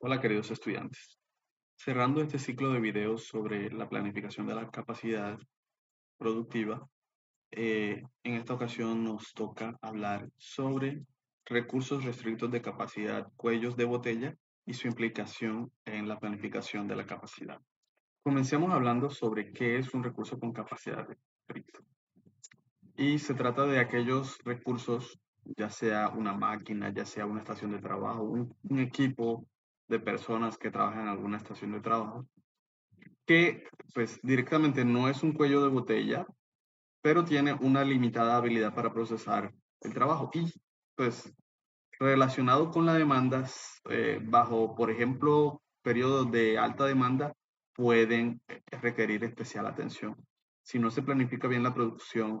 Hola queridos estudiantes. Cerrando este ciclo de videos sobre la planificación de la capacidad productiva, en esta ocasión nos toca hablar sobre recursos restrictos de capacidad, cuellos de botella y su implicación en la planificación de la capacidad. Comencemos hablando sobre qué es un recurso con capacidad restricta. Y se trata de aquellos recursos, ya sea una máquina, ya sea una estación de trabajo, un equipo de personas que trabajan en alguna estación de trabajo, que pues directamente no es un cuello de botella, pero tiene una limitada habilidad para procesar el trabajo. Y pues relacionado con la demanda, bajo, por ejemplo, periodos de alta demanda, pueden requerir especial atención. Si no se planifica bien la producción,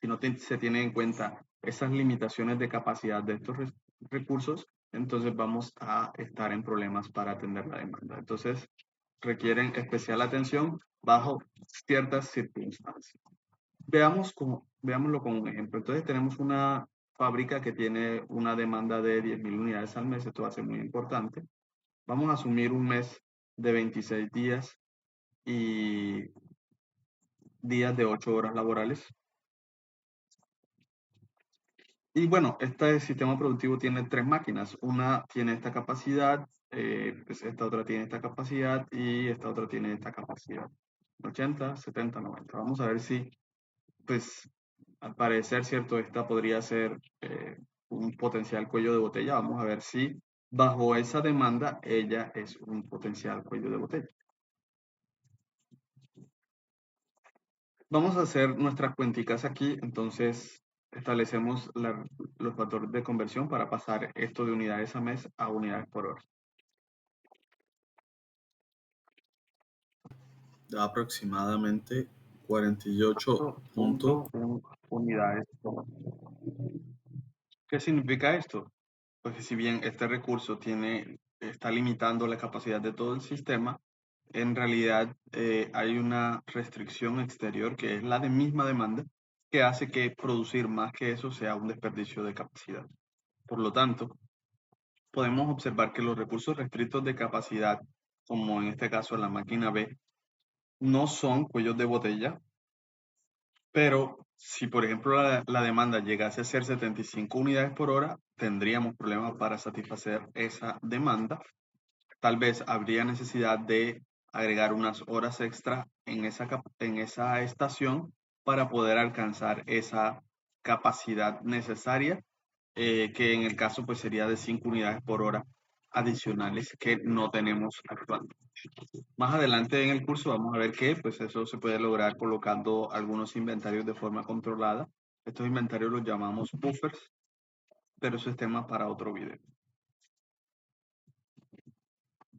si no se tiene en cuenta esas limitaciones de capacidad de estos recursos, entonces vamos a estar en problemas para atender la demanda. Entonces, requieren especial atención bajo ciertas circunstancias. Veámoslo con un ejemplo. Entonces, tenemos una fábrica que tiene una demanda de 10.000 unidades al mes. Esto va a ser muy importante. Vamos a asumir un mes de 26 días y días de 8 horas laborales. Y bueno, este sistema productivo tiene tres máquinas. Una tiene esta capacidad, pues esta otra tiene esta capacidad y esta otra tiene esta capacidad. 80, 70, 90. Vamos a ver si, pues, al parecer, cierto, esta podría ser un potencial cuello de botella. Vamos a ver si bajo esa demanda ella es un potencial cuello de botella. Vamos a hacer nuestras cuenticas aquí, entonces establecemos los factores de conversión para pasar esto de unidades a mes a unidades por hora. Da aproximadamente 48 unidades por hora. ¿Qué significa esto? Pues que si bien este recurso está limitando la capacidad de todo el sistema, en realidad hay una restricción exterior que es la de misma demanda que hace que producir más que eso sea un desperdicio de capacidad. Por lo tanto, podemos observar que los recursos restrictos de capacidad, como en este caso la máquina B, no son cuellos de botella, pero si por ejemplo la demanda llegase a ser 75 unidades por hora, tendríamos problemas para satisfacer esa demanda. Tal vez habría necesidad de agregar unas horas extra en esa estación para poder alcanzar esa capacidad necesaria, que en el caso pues sería de 5 unidades por hora adicionales que no tenemos actualmente. Más adelante en el curso vamos a ver que pues eso se puede lograr colocando algunos inventarios de forma controlada. Estos inventarios los llamamos buffers, pero eso es tema para otro video.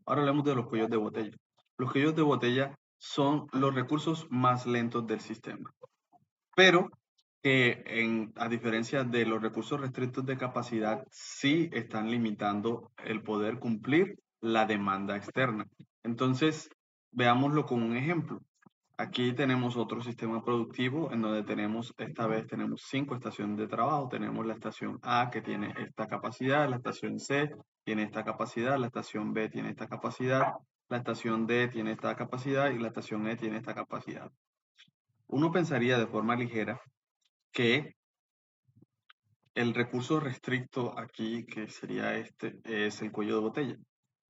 Ahora hablemos de los cuellos de botella. Los cuellos de botella son los recursos más lentos del sistema, pero que a diferencia de los recursos restrictos de capacidad, sí están limitando el poder cumplir la demanda externa. Entonces, veámoslo con un ejemplo. Aquí tenemos otro sistema productivo en donde esta vez tenemos 5 estaciones de trabajo. Tenemos la estación A que tiene esta capacidad, la estación C tiene esta capacidad, la estación B tiene esta capacidad, la estación D tiene esta capacidad y la estación E tiene esta capacidad. Uno pensaría de forma ligera que el recurso restricto aquí, que sería este, es el cuello de botella.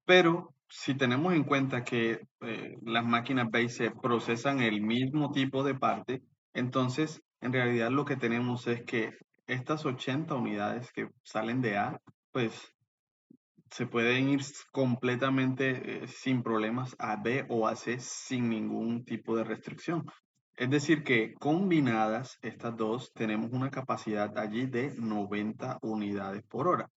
Pero si tenemos en cuenta que las máquinas B y C procesan el mismo tipo de parte, entonces en realidad lo que tenemos es que estas 80 unidades que salen de A, pues se pueden ir completamente sin problemas a B o a C sin ningún tipo de restricción. Es decir, que combinadas estas dos tenemos una capacidad allí de 90 unidades por hora.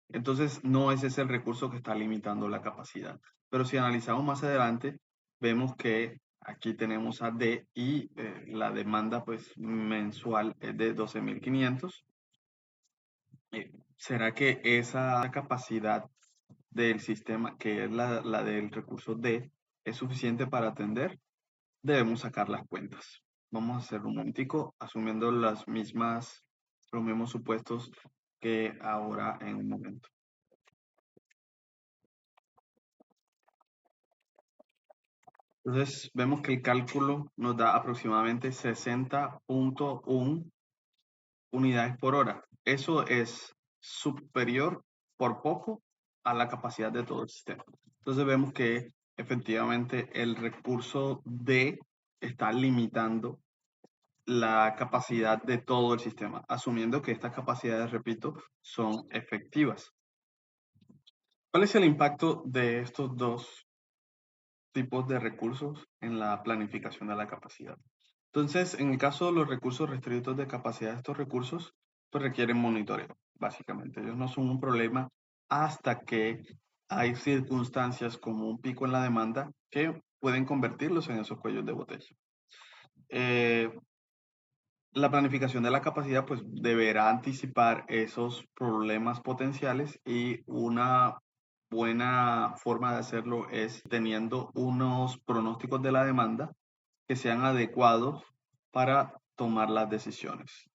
Entonces, no ese es el recurso que está limitando la capacidad. Pero si analizamos más adelante, vemos que aquí tenemos a D y la demanda pues, mensual es de 12.500. ¿Será que esa capacidad del sistema, que es la del recurso D, es suficiente para atender? Debemos sacar las cuentas. Vamos a hacer un momentico asumiendo los mismos supuestos que ahora en un momento. Entonces vemos que el cálculo nos da aproximadamente 60.1 unidades por hora. Eso es superior por poco a la capacidad de todo el sistema. Entonces vemos que efectivamente el recurso D está limitando la capacidad de todo el sistema, asumiendo que estas capacidades, repito, son efectivas. ¿Cuál es el impacto de estos dos tipos de recursos en la planificación de la capacidad? Entonces, en el caso de los recursos restrictos de capacidad, estos recursos pues requieren monitoreo, básicamente. Ellos no son un problema hasta que hay circunstancias como un pico en la demanda que pueden convertirlos en esos cuellos de botella. La planificación de la capacidad pues deberá anticipar esos problemas potenciales y una buena forma de hacerlo es teniendo unos pronósticos de la demanda que sean adecuados para tomar las decisiones.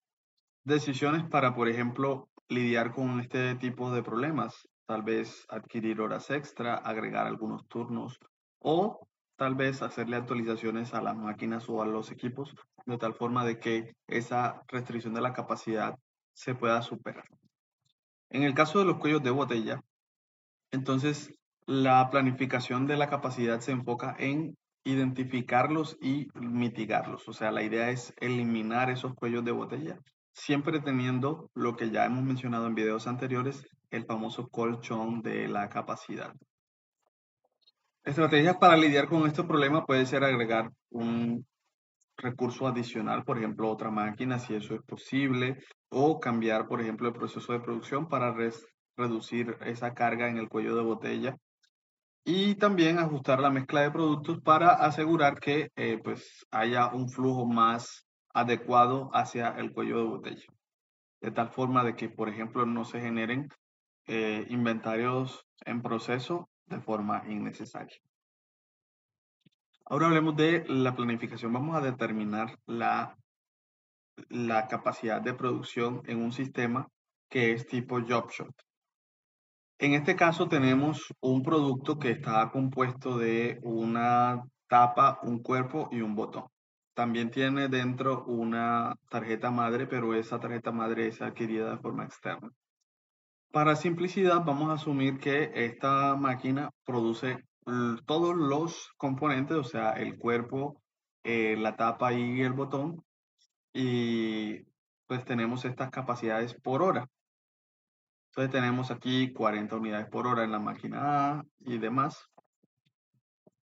Decisiones para, por ejemplo, lidiar con este tipo de problemas, tal vez adquirir horas extra, agregar algunos turnos o tal vez hacerle actualizaciones a las máquinas o a los equipos de tal forma de que esa restricción de la capacidad se pueda superar. En el caso de los cuellos de botella, entonces, la planificación de la capacidad se enfoca en identificarlos y mitigarlos. O sea, la idea es eliminar esos cuellos de botella, siempre teniendo lo que ya hemos mencionado en videos anteriores, el famoso colchón de la capacidad. Estrategias para lidiar con este problema puede ser agregar un recurso adicional, por ejemplo, otra máquina, si eso es posible, o cambiar, por ejemplo, el proceso de producción para reducir esa carga en el cuello de botella y también ajustar la mezcla de productos para asegurar que pues haya un flujo más adecuado hacia el cuello de botella. De tal forma de que, por ejemplo, no se generen inventarios en proceso de forma innecesaria. Ahora hablemos de la planificación. Vamos a determinar la capacidad de producción en un sistema que es tipo job shop. En este caso tenemos un producto que está compuesto de una tapa, un cuerpo y un botón. También tiene dentro una tarjeta madre, pero esa tarjeta madre es adquirida de forma externa. Para simplicidad, vamos a asumir que esta máquina produce todos los componentes, o sea, el cuerpo, la tapa y el botón, y pues tenemos estas capacidades por hora. Entonces tenemos aquí 40 unidades por hora en la máquina A y demás.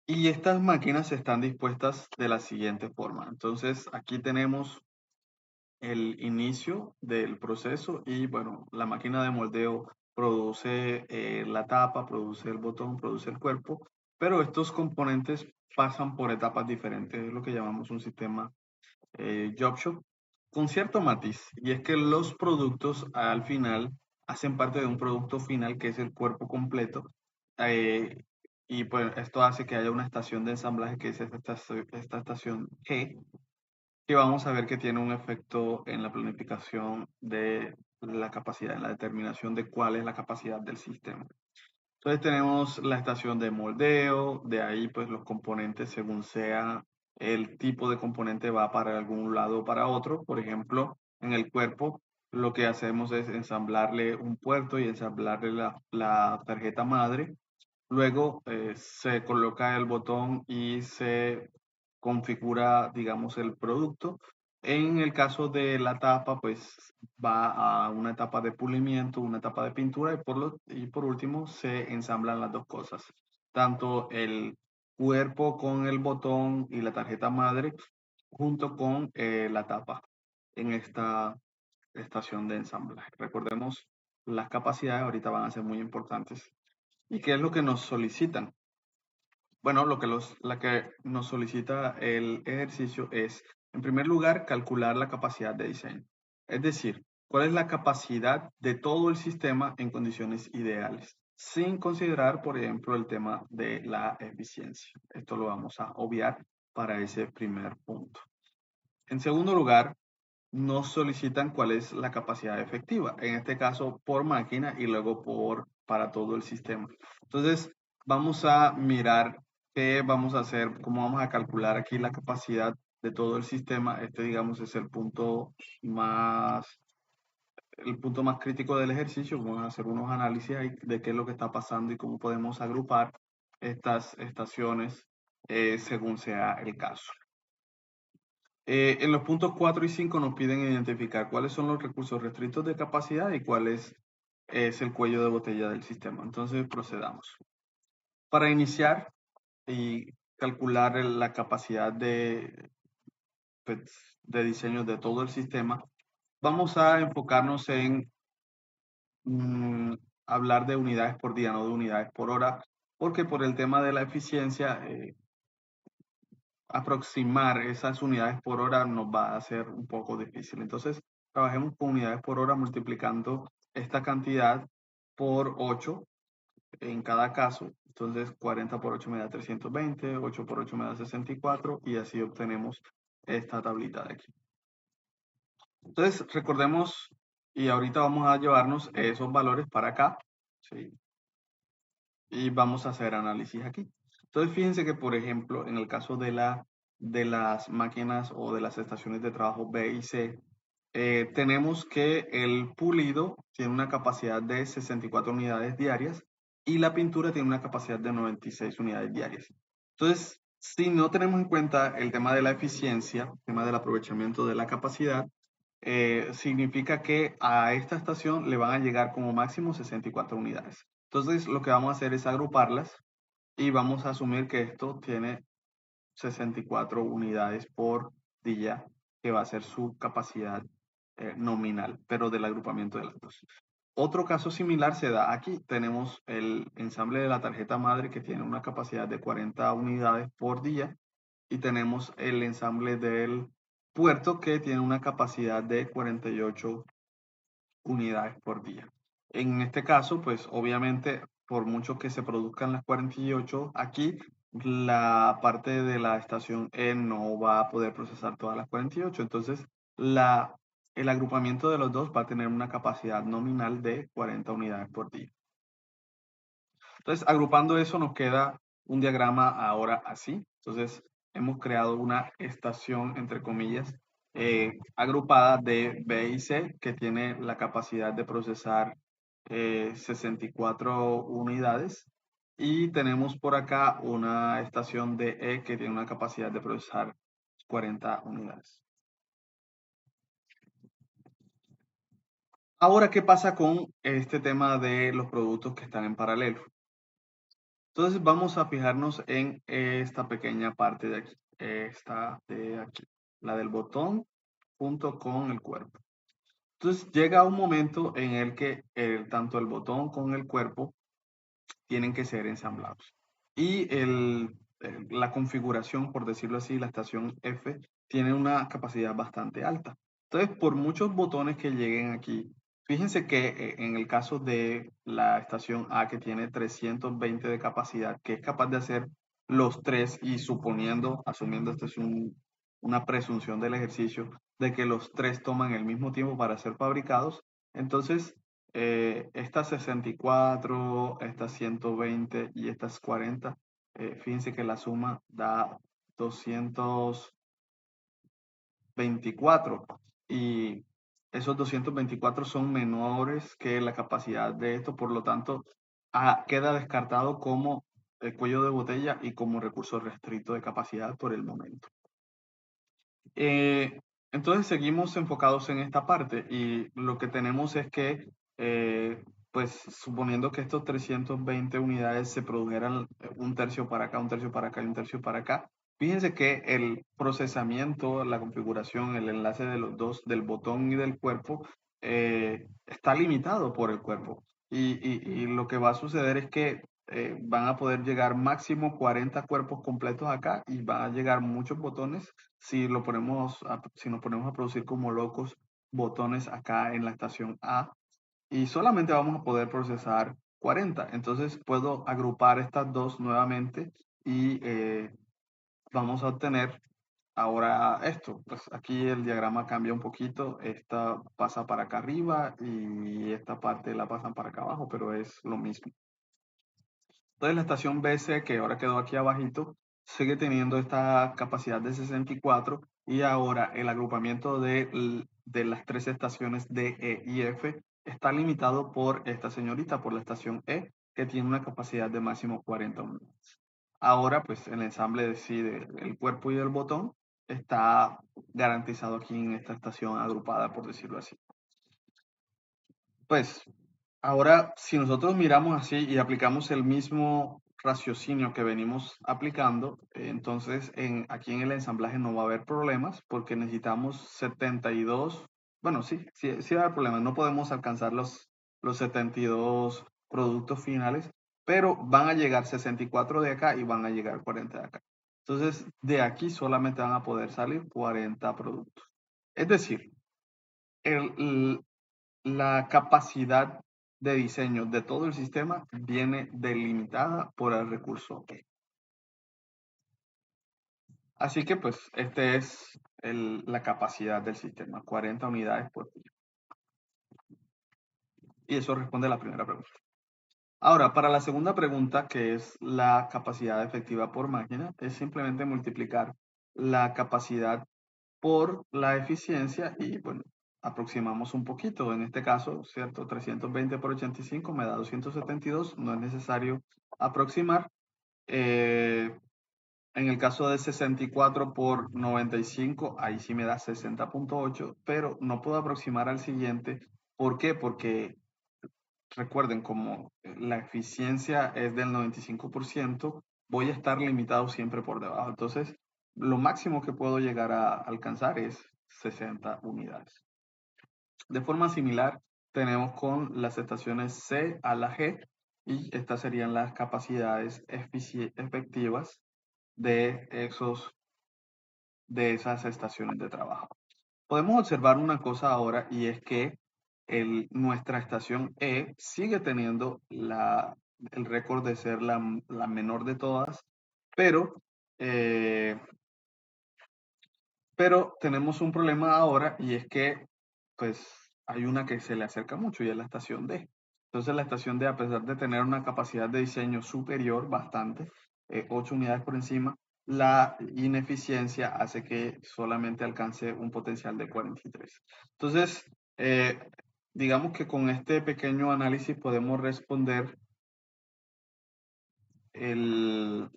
Y estas máquinas están dispuestas de la siguiente forma. Entonces aquí tenemos el inicio del proceso y bueno, la máquina de moldeo produce la tapa, produce el botón, produce el cuerpo, pero estos componentes pasan por etapas diferentes, es lo que llamamos un sistema job shop con cierto matiz, y es que los productos al final hacen parte de un producto final que es el cuerpo completo, eh, y pues esto hace que haya una estación de ensamblaje que es esta estación G, que vamos a ver que tiene un efecto en la planificación de la capacidad, en la determinación de cuál es la capacidad del sistema. Entonces tenemos la estación de moldeo, de ahí pues los componentes según sea el tipo de componente va para algún lado o para otro. Por ejemplo, en el cuerpo lo que hacemos es ensamblarle un puerto y ensamblarle la tarjeta madre. Luego se coloca el botón y se configura, digamos, el producto. En el caso de la tapa, pues va a una etapa de pulimiento, una etapa de pintura y por último se ensamblan las dos cosas. Tanto el cuerpo con el botón y la tarjeta madre junto con la tapa en esta estación de ensamblaje. Recordemos, las capacidades ahorita van a ser muy importantes. ¿Y qué es lo que nos solicitan? Bueno, la que nos solicita el ejercicio es, en primer lugar, calcular la capacidad de diseño. Es decir, cuál es la capacidad de todo el sistema en condiciones ideales, sin considerar, por ejemplo, el tema de la eficiencia. Esto lo vamos a obviar para ese primer punto. En segundo lugar, nos solicitan cuál es la capacidad efectiva, en este caso por máquina y luego para todo el sistema. Entonces, vamos a mirar ¿qué vamos a hacer? ¿Cómo vamos a calcular aquí la capacidad de todo el sistema? Este, digamos, es el punto más crítico del ejercicio. Vamos a hacer unos análisis ahí de qué es lo que está pasando y cómo podemos agrupar estas estaciones según sea el caso. En los puntos 4 y 5 nos piden identificar cuáles son los recursos restrictos de capacidad y cuál es el cuello de botella del sistema. Entonces procedamos. Para iniciar y calcular la capacidad pues, de diseño de todo el sistema, vamos a enfocarnos en mm, hablar de unidades por día, no de unidades por hora, porque por el tema de la eficiencia, aproximar esas unidades por hora nos va a ser un poco difícil. Entonces, trabajemos con unidades por hora multiplicando esta cantidad por 8 en cada caso. Entonces, 40 por 8 me da 320, 8 por 8 me da 64 y así obtenemos esta tablita de aquí. Entonces, recordemos y ahorita vamos a llevarnos esos valores para acá, ¿sí? Y vamos a hacer análisis aquí. Entonces, fíjense que, por ejemplo, en el caso de las máquinas o de las estaciones de trabajo B y C, tenemos que el pulido tiene una capacidad de 64 unidades diarias y la pintura tiene una capacidad de 96 unidades diarias. Entonces, si no tenemos en cuenta el tema de la eficiencia, el tema del aprovechamiento de la capacidad, significa que a esta estación le van a llegar como máximo 64 unidades. Entonces, lo que vamos a hacer es agruparlas y vamos a asumir que esto tiene 64 unidades por día, que va a ser su capacidad nominal, pero del agrupamiento de las dos. Otro caso similar se da aquí. Tenemos el ensamble de la tarjeta madre que tiene una capacidad de 40 unidades por día y tenemos el ensamble del puerto que tiene una capacidad de 48 unidades por día. En este caso, pues obviamente, por mucho que se produzcan las 48, aquí la parte de la estación E no va a poder procesar todas las 48. Entonces, el agrupamiento de los dos va a tener una capacidad nominal de 40 unidades por día. Entonces, agrupando eso nos queda un diagrama ahora así. Entonces, hemos creado una estación, entre comillas, agrupada de B y C, que tiene la capacidad de procesar 64 unidades. Y tenemos por acá una estación de E que tiene una capacidad de procesar 40 unidades. Ahora, ¿qué pasa con este tema de los productos que están en paralelo? Entonces vamos a fijarnos en esta pequeña parte de aquí, esta de aquí, la del botón junto con el cuerpo. Entonces llega un momento en el que tanto el botón como el cuerpo tienen que ser ensamblados. Y la configuración, por decirlo así, la estación F, tiene una capacidad bastante alta. Entonces, por muchos botones que lleguen aquí, fíjense que en el caso de la estación A, que tiene 320 de capacidad, que es capaz de hacer los tres y suponiendo, asumiendo esto es una presunción del ejercicio, de que los tres toman el mismo tiempo para ser fabricados, entonces estas 64, estas 120 y estas 40, fíjense que la suma da 224 y esos 224 son menores que la capacidad de esto, por lo tanto, queda descartado como el cuello de botella y como recurso restricto de capacidad por el momento. Eh, entonces seguimos enfocados en esta parte y lo que tenemos es que, pues suponiendo que estos 320 unidades se produjeran un tercio para acá, un tercio para acá y un tercio para acá, fíjense que el procesamiento, la configuración, el enlace de los dos, del botón y del cuerpo, está limitado por el cuerpo. Y lo que va a suceder es que van a poder llegar máximo 40 cuerpos completos acá y van a llegar muchos botones si nos ponemos a producir como locos botones acá en la estación A y solamente vamos a poder procesar 40. Entonces puedo agrupar estas dos nuevamente y vamos a obtener ahora esto. Pues aquí el diagrama cambia un poquito. Esta pasa para acá arriba y esta parte la pasan para acá abajo, pero es lo mismo. Entonces la estación BC, que ahora quedó aquí abajito, sigue teniendo esta capacidad de 64 y ahora el agrupamiento de las tres estaciones D, E y F está limitado por esta señorita, por la estación E, que tiene una capacidad de máximo 40 unidades. Ahora, pues el ensamble de sí, del cuerpo y del botón está garantizado aquí en esta estación agrupada, por decirlo así. Pues ahora, si nosotros miramos así y aplicamos el mismo raciocinio que venimos aplicando, entonces aquí en el ensamblaje no va a haber problemas porque necesitamos 72, bueno, sí va a haber problemas, no podemos alcanzar los 72 productos finales, pero van a llegar 64 de acá y van a llegar 40 de acá. Entonces, de aquí solamente van a poder salir 40 productos. Es decir, el, la capacidad de diseño de todo el sistema viene delimitada por el recurso E. Así que pues este es la capacidad del sistema, 40 unidades por día. Y eso responde a la primera pregunta. Ahora, para la segunda pregunta, que es la capacidad efectiva por máquina, es simplemente multiplicar la capacidad por la eficiencia y bueno, aproximamos un poquito. En este caso, ¿cierto? 320 por 85 me da 272, no es necesario aproximar. Eh, en el caso de 64 por 95, ahí sí me da 60.8, pero no puedo aproximar al siguiente. ¿Por qué? Porque recuerden, como la eficiencia es del 95%, voy a estar limitado siempre por debajo. Entonces, lo máximo que puedo llegar a alcanzar es 60 unidades. De forma similar, tenemos con las estaciones C a la G y estas serían las capacidades efectivas de, de esas estaciones de trabajo. Podemos observar una cosa ahora y es que nuestra estación E sigue teniendo el récord de ser la menor de todas, pero eh, pero tenemos un problema ahora y es que, pues, hay una que se le acerca mucho y es la estación D. Entonces, la estación D, a pesar de tener una capacidad de diseño superior, bastante, 8 unidades por encima, la ineficiencia hace que solamente alcance un potencial de 43. Entonces, eh, digamos que con este pequeño análisis podemos responder el,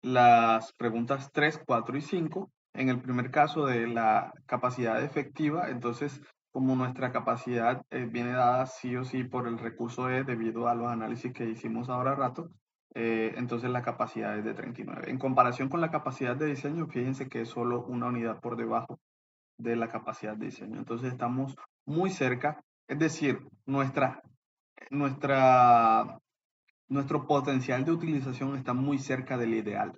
las preguntas 3, 4 y 5. En el primer caso de la capacidad efectiva, entonces como nuestra capacidad viene dada sí o sí por el recurso E debido a los análisis que hicimos ahora rato, entonces la capacidad es de 39. En comparación con la capacidad de diseño, fíjense que es solo una unidad por debajo de la capacidad de diseño. Entonces estamos muy cerca, es decir, nuestra, nuestro potencial de utilización está muy cerca del ideal.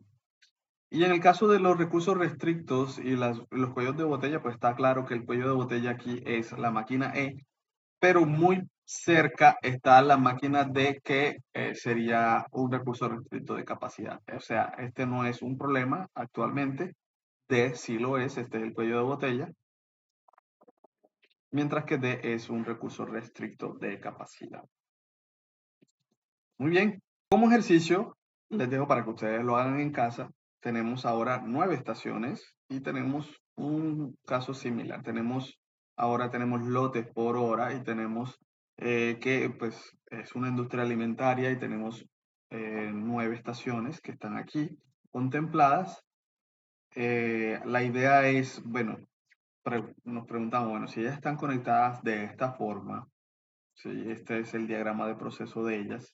Y en el caso de los recursos restrictos y los cuellos de botella, pues está claro que el cuello de botella aquí es la máquina E, pero muy cerca está la máquina D, que sería un recurso restricto de capacidad. O sea, este no es un problema actualmente, D sí lo es, este es el cuello de botella, mientras que D es un recurso restricto de capacidad. Muy bien, como ejercicio, les dejo para que ustedes lo hagan en casa. Tenemos ahora 9 estaciones y tenemos un caso similar. Ahora tenemos lotes por hora y tenemos que pues es una industria alimentaria y tenemos 9 estaciones que están aquí contempladas. La idea es, bueno, nos preguntamos, bueno, si ellas están conectadas de esta forma, si este es el diagrama de proceso de ellas,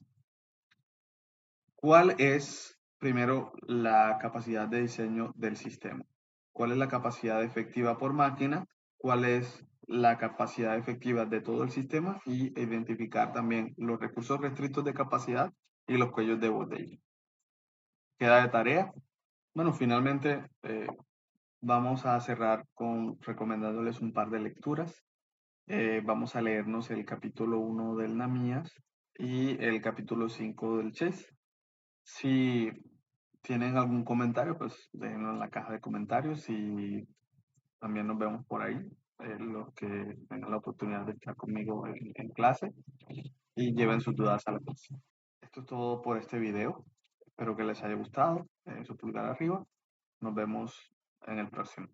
¿cuál es, primero, la capacidad de diseño del sistema? ¿Cuál es la capacidad efectiva por máquina? ¿Cuál es la capacidad efectiva de todo el sistema? Y identificar también los recursos restrictos de capacidad y los cuellos de botella. ¿Queda de tarea? Bueno, finalmente vamos a cerrar con recomendándoles un par de lecturas. Vamos a leernos el capítulo 1 del NAMIAS y el capítulo 5 del CHES. Si tienen algún comentario, pues déjenlo en la caja de comentarios y también nos vemos por ahí, los que tengan la oportunidad de estar conmigo en clase y lleven sus dudas a la clase. Esto es todo por este video. Espero que les haya gustado. Su pulgar arriba. Nos vemos en el próximo.